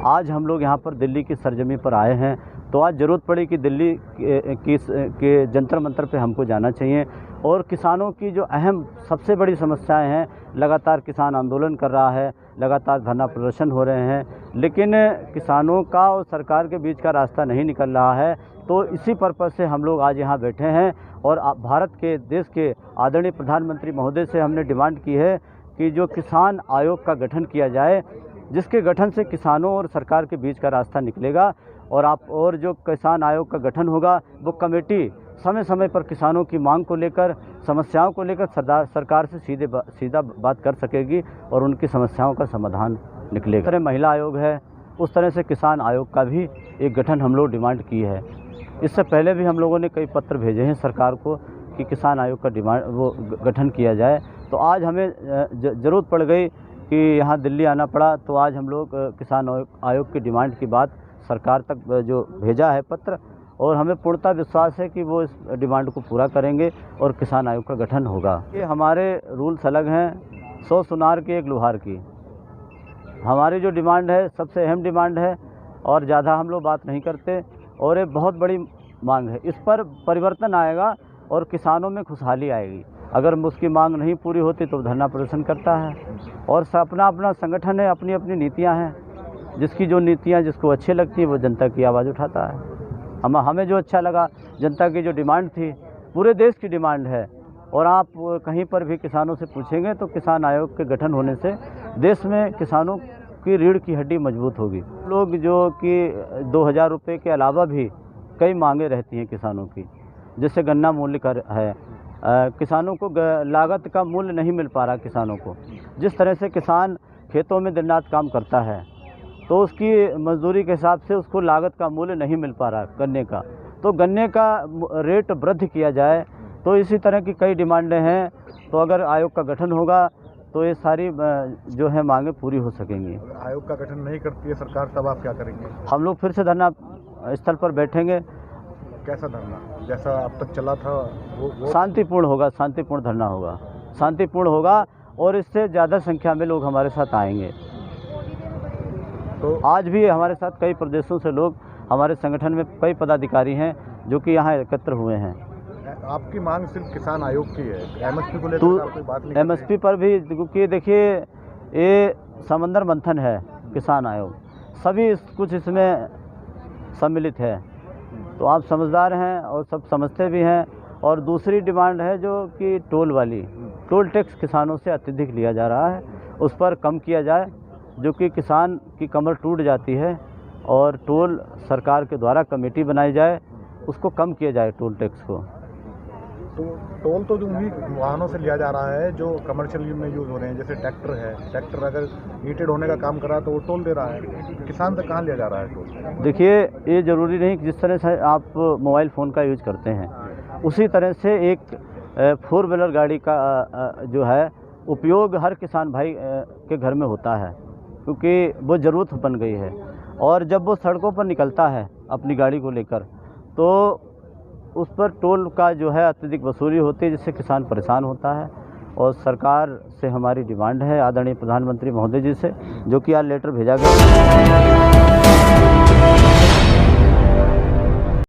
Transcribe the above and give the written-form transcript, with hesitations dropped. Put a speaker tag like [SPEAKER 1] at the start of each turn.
[SPEAKER 1] आज हम लोग यहाँ पर दिल्ली की सरजमी पर आए हैं, तो आज ज़रूरत पड़ी कि दिल्ली के जंतर मंतर पे हमको जाना चाहिए। और किसानों की जो अहम सबसे बड़ी समस्याएं हैं, लगातार किसान आंदोलन कर रहा है, लगातार धरना प्रदर्शन हो रहे हैं, लेकिन किसानों का और सरकार के बीच का रास्ता नहीं निकल रहा है। तो इसी पर्पज़ से हम लोग आज यहाँ बैठे हैं और भारत के देश के आदरणीय प्रधानमंत्री महोदय से हमने डिमांड की है कि जो किसान आयोग का गठन किया जाए, जिसके गठन से किसानों और सरकार के बीच का रास्ता निकलेगा। और जो किसान आयोग का गठन होगा, वो कमेटी समय समय पर किसानों की मांग को लेकर, समस्याओं को लेकर सरकार से सीधा बात कर सकेगी और उनकी समस्याओं का समाधान निकलेगा। इस तरह महिला आयोग है, उस तरह से किसान आयोग का भी एक गठन हम लोग डिमांड की है। इससे पहले भी हम लोगों ने कई पत्र भेजे हैं सरकार को कि किसान आयोग का गठन किया जाए। तो आज हमें ज़रूरत पड़ गई कि यहाँ दिल्ली आना पड़ा, तो आज हम लोग किसान आयोग की डिमांड की बात सरकार तक जो भेजा है पत्र, और हमें पूर्णतः विश्वास है कि वो इस डिमांड को पूरा करेंगे और किसान आयोग का गठन होगा। ये हमारे रूल्स अलग हैं, 100 सुनार की 1 लोहार की। हमारी जो डिमांड है सबसे अहम डिमांड है और ज़्यादा हम लोग बात नहीं करते, और ये बहुत बड़ी मांग है। इस पर परिवर्तन आएगा और किसानों में खुशहाली आएगी। अगर उसकी मांग नहीं पूरी होती तो धरना प्रदर्शन करता है, और अपना अपना संगठन है, अपनी अपनी नीतियां हैं। जिसकी जो नीतियां जिसको अच्छी लगती है वो जनता की आवाज़ उठाता है। हमें जो अच्छा लगा, जनता की जो डिमांड थी, पूरे देश की डिमांड है, और आप कहीं पर भी किसानों से पूछेंगे तो किसान आयोग के गठन होने से देश में किसानों की रीढ़ की हड्डी मजबूत होगी। लोग जो कि 2000 रुपये के अलावा भी कई मांगे रहती हैं किसानों की, जैसे गन्ना मूल्य कर है, किसानों को लागत का मूल्य नहीं मिल पा रहा। किसानों को जिस तरह से किसान खेतों में दिन रात काम करता है, तो उसकी मजदूरी के हिसाब से उसको लागत का मूल्य नहीं मिल पा रहा गन्ने का, तो गन्ने का रेट वृद्धि किया जाए। तो इसी तरह की कई डिमांडें हैं। तो अगर आयोग का गठन होगा तो ये सारी जो है मांगे पूरी हो सकेंगी।
[SPEAKER 2] आयोग का गठन नहीं करती है सरकार, तब आप क्या करेंगे?
[SPEAKER 1] हम लोग फिर से धरना स्थल पर बैठेंगे।
[SPEAKER 2] कैसा धरना? जैसा अब तक चला था वो
[SPEAKER 1] शांतिपूर्ण होगा, शांतिपूर्ण धरना होगा, शांतिपूर्ण होगा, और इससे ज़्यादा संख्या में लोग हमारे साथ आएंगे। तो आज भी हमारे साथ कई प्रदेशों से लोग, हमारे संगठन में कई पदाधिकारी हैं जो कि यहाँ एकत्र हुए हैं।
[SPEAKER 2] आपकी मांग सिर्फ किसान आयोग की है, एमएसपी को लेकर कोई बात नहीं?
[SPEAKER 1] एमएसपी पर भी, क्योंकि देखिए ये समंदर मंथन है किसान आयोग, सभी कुछ इसमें सम्मिलित है। तो आप समझदार हैं और सब समझते भी हैं। और दूसरी डिमांड है जो कि टोल वाली, टोल टैक्स किसानों से अत्यधिक लिया जा रहा है, उस पर कम किया जाए, जो कि किसान की कमर टूट जाती है। और टोल सरकार के द्वारा कमेटी बनाई जाए, उसको कम किया जाए टोल टैक्स को।
[SPEAKER 2] तो टोल तो जो उन्हीं वाहनों से लिया जा रहा है जो कमर्शियल में यूज़ हो रहे हैं, जैसे ट्रैक्टर है। ट्रैक्टर अगर हीटेड होने का काम कर रहा है तो वो टोल दे रहा है, किसान तक कहाँ लिया जा रहा है टोल?
[SPEAKER 1] देखिए, ये ज़रूरी नहीं कि जिस तरह से आप मोबाइल फ़ोन का यूज करते हैं, उसी तरह से एक 4 व्हीलर गाड़ी का जो है उपयोग हर किसान भाई के घर में होता है, क्योंकि वो ज़रूरत बन गई है। और जब वो सड़कों पर निकलता है अपनी गाड़ी को लेकर, तो उस पर टोल का जो है अत्यधिक वसूली होती है, जिससे किसान परेशान होता है। और सरकार से हमारी डिमांड है आदरणीय प्रधानमंत्री महोदय जी से, जो कि आज लेटर भेजा गया।